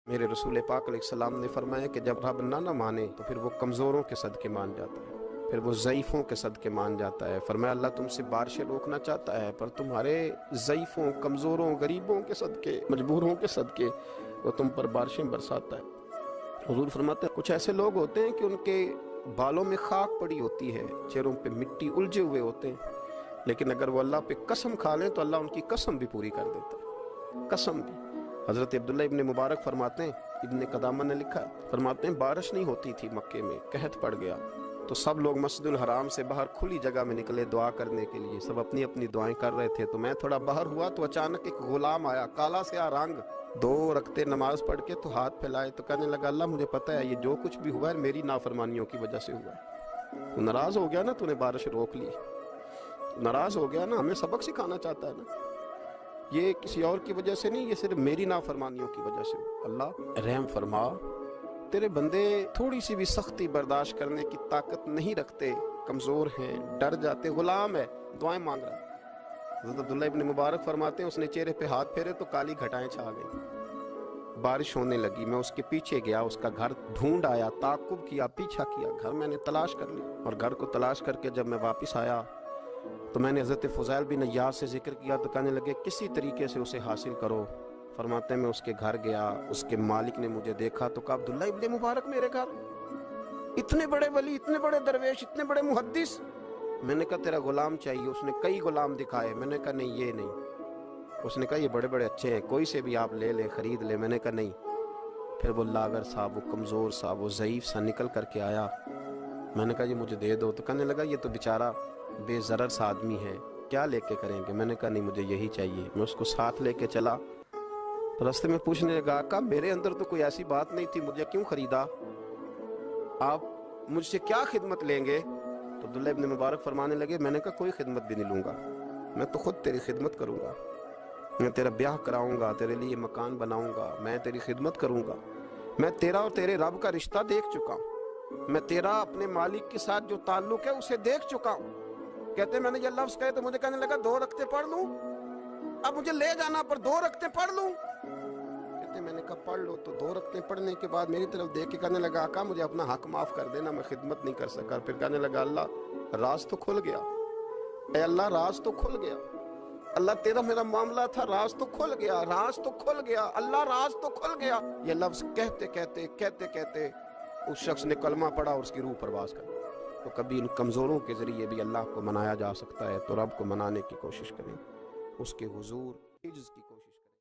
میرے رسول پاک علیہ السلام نے فرمایا کہ جب رب نہ مانے تو پھر وہ کمزوروں کے صدقے مان جاتا ہے، پھر وہ ضعیفوں کے صدقے مان جاتا ہے۔ فرمایا اللہ تم سے بارشیں روکنا چاہتا ہے پر تمہارے ضعیفوں، کمزوروں، غریبوں کے صدقے، مجبوروں کے صدقے وہ تم پر بارشیں برساتا ہے۔ حضور فرماتے ہیں کچھ ایسے لوگ ہوتے ہیں کہ ان کے بالوں میں خاک پڑی ہوتی ہے، چہروں پہ مٹی الجھے ہوئے ہوتے ہیں، لیکن اگر وہ اللہ پہ قسم کھا لیں تو اللہ ان کی قسم بھی پوری کر دیتا ہے، قسم بھی۔ حضرت عبداللہ ابن مبارک فرماتے ہیں، ابن قدامہ نے لکھا، فرماتے ہیں بارش نہیں ہوتی تھی مکے میں، قحط پڑ گیا تو سب لوگ مسجد الحرام سے باہر کھلی جگہ میں نکلے دعا کرنے کے لیے، سب اپنی اپنی دعائیں کر رہے تھے، تو میں تھوڑا باہر ہوا تو اچانک ایک غلام آیا، کالا سیاہ رنگ، 2 رکعتیں نماز پڑھ کے تو ہاتھ پھیلائے تو کہنے لگا اللہ مجھے پتہ ہے یہ جو کچھ بھی ہوا ہے میری نافرمانیوں کی وجہ سے ہوا ہے۔ تو ناراض ہو گیا نا، تو نے بارش روک لی، ناراض ہو گیا نا، ہمیں سبق سکھانا چاہتا ہے نا، یہ کسی اور کی وجہ سے نہیں، یہ صرف میری نافرمانیوں کی وجہ سے۔ اللہ رحم فرما، تیرے بندے تھوڑی سی بھی سختی برداشت کرنے کی طاقت نہیں رکھتے، کمزور ہیں، ڈر جاتے، غلام ہے، دعائیں مانگ رہا ہے۔ حضرت عبداللہ ابن مبارک فرماتے ہیں اس نے چہرے پہ ہاتھ پھیرے تو کالی گھٹائیں چھا گئی، بارش ہونے لگی، میں اس کے پیچھے گیا، اس کا گھر ڈھونڈ آیا، تعقب کیا، پیچھا کیا، گھر میں نے تلاش کر لیا، اور گھر کو تلاش کر کے جب میں واپس آیا تو میں نے حضرت فضیل بن عیاض سے ذکر کیا تو کہنے لگے کسی طریقے سے اسے حاصل کرو۔ فرماتے ہیں میں اس کے گھر گیا، اس کے مالک نے مجھے دیکھا تو کہا عبداللہ ابن مبارک میرے گھر، اتنے بڑے ولی، اتنے بڑے درویش، اتنے بڑے محدث۔ میں نے کہا تیرا غلام چاہیے، اس نے کئی غلام دکھائے، میں نے کہا نہیں یہ نہیں، اس نے کہا یہ بڑے بڑے اچھے ہیں، کوئی سے بھی آپ لے لیں، خرید لیں، میں نے کہا نہیں۔ پھر وہ لاغر صاحب، وہ کمزور صاحب، وہ ضعیف سا نکل کر کے آیا، میں نے کہا یہ مجھے دے دو، تو کہنے لگا یہ تو بیچارہ بے ضرر سا آدمی ہے، کیا لے کے کریں گے؟ میں نے کہا نہیں مجھے یہی چاہیے۔ میں اس کو ساتھ لے کے چلا، راستے میں پوچھنے لگا آقا میرے اندر تو کوئی ایسی بات نہیں تھی، مجھے کیوں خریدا؟ آپ مجھ سے کیا خدمت لیں گے؟ تو عبداللہ ابن مبارک فرمانے لگے میں نے کہا کوئی خدمت بھی نہیں لوں گا، میں تو خود تیری خدمت کروں گا، میں تیرا بیاہ کراؤں گا، تیرے لیے مکان بناؤں گا، میں تیری خدمت کروں گا، میں تیرا اور تیرے رب کا رشتہ دیکھ چکا ہوں، میں تیرا اپنے مالک کے ساتھ جو تعلق ہے اسے دیکھ چکا ہوں۔ کہتے میں نے یہ لفظ کہے تو مجھے کہنے لگا 2 رکعتیں پڑھ لوں، اب مجھے لے جانا پر 2 رکعتیں پڑھ لوں؟ کہتے میں نے کہا پڑھ لو، تو 2 رکعتیں پڑھنے کے بعد میری طرف دیکھ کے کہنے لگا آقا مجھے اپنا حق معاف کر دینا، میں خدمت نہیں کر سکا۔ پھر کہنے لگا اللہ راز تو کھل گیا، اے اللہ راز تو کھل گیا، اللہ تیرا میرا معاملہ تھا، راز تو کھل گیا، راز تو کھل گیا، اللہ راز تو کھل گیا۔ یہ لفظ کہتے کہتے کہتے کہتے اس شخص نے کلمہ پڑھا اور اس کی روح پرواز کر دی۔ تو کبھی ان کمزوروں کے ذریعے بھی اللہ کو منایا جا سکتا ہے، تو رب کو منانے کی کوشش کریں، اس کے حضور عجز کی